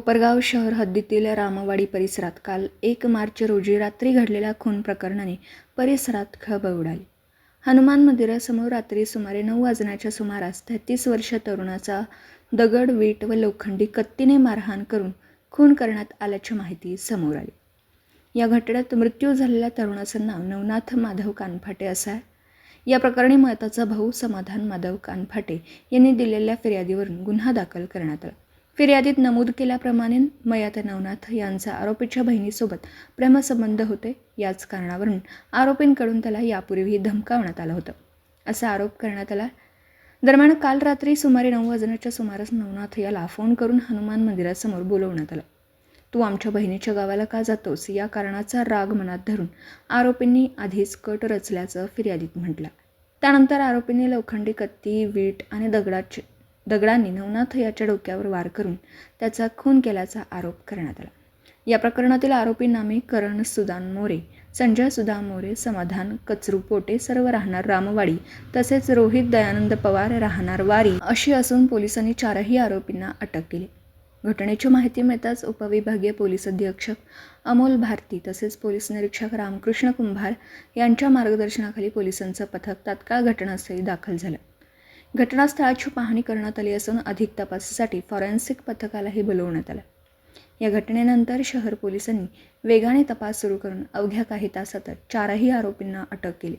कोपरगाव शहर हद्दीतील रामवाडी परिसरात काल 1 मार्च रोजी रात्री घडलेल्या खून प्रकरणाने परिसरात खळबळ उडाली. हनुमान मंदिरासमोर रात्री सुमारे 9 वाजण्याच्या सुमारास 33 वर्षीय तरुणाचा दगड, वीट व लोखंडी कत्तीने मारहाण करून खून करण्यात आल्याची माहिती समोर आली. या घटनेत मृत्यू झालेल्या तरुणाचं नाव नवनाथ माधव कानफाटे असं आहे. या प्रकरणी मयताचा भाऊ समाधान माधव कानफाटे यांनी दिलेल्या फिर्यादीवरून गुन्हा दाखल करण्यात आला. फिर्यादीत नमूद केल्याप्रमाणे मयत नवनाथ यांचा आरोपीच्या बहिणीसोबत प्रेमसंबंध होते. याच कारणावरून आरोपींकडून त्याला यापूर्वीही धमकावण्यात आलं होतं असा आरोप करण्यात आला. दरम्यान काल रात्री सुमारे 9 वाजण्याच्या सुमारास नवनाथ याला फोन करून हनुमान मंदिरासमोर बोलवण्यात आलं. तू आमच्या बहिणीच्या गावाला का जातोस या कारणाचा राग मनात धरून आरोपींनी आधीच कट रचल्याचं फिर्यादीत म्हटलं. त्यानंतर आरोपींनी लोखंडी कत्ती, वीट आणि दगडांनी नवनाथ याच्या डोक्यावर वार करून त्याचा खून केल्याचा आरोप करण्यात आला. या प्रकरणातील आरोपी नामे करण सुदान मोरे, संजय सुदाम मोरे, समाधान कचरू पोटे सर्व राहणार रामवाडी तसेच रोहित दयानंद पवार राहणार वारी अशी असून पोलिसांनी 4ही आरोपींना अटक केली. घटनेची माहिती मिळताच उपविभागीय पोलीस अधीक्षक अमोल भारती तसेच पोलीस निरीक्षक रामकृष्ण कुंभार यांच्या मार्गदर्शनाखाली पोलिसांचं पथक तात्काळ घटनास्थळी दाखल झालं. घटनास्थळाची पाहणी करण्यात आली असून अधिक तपासासाठी फॉरेन्सिक पथकालाही बोलवण्यात आलं. या घटनेनंतर शहर पोलिसांनी वेगाने तपास सुरू करून अवघ्या काही तासातच 4ही आरोपींना अटक केली.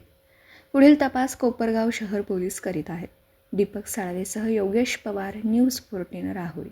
पुढील तपास कोपरगाव शहर पोलीस करीत आहेत. दीपक साळवेसह योगेश पवार, न्यूज 14 राहुरी.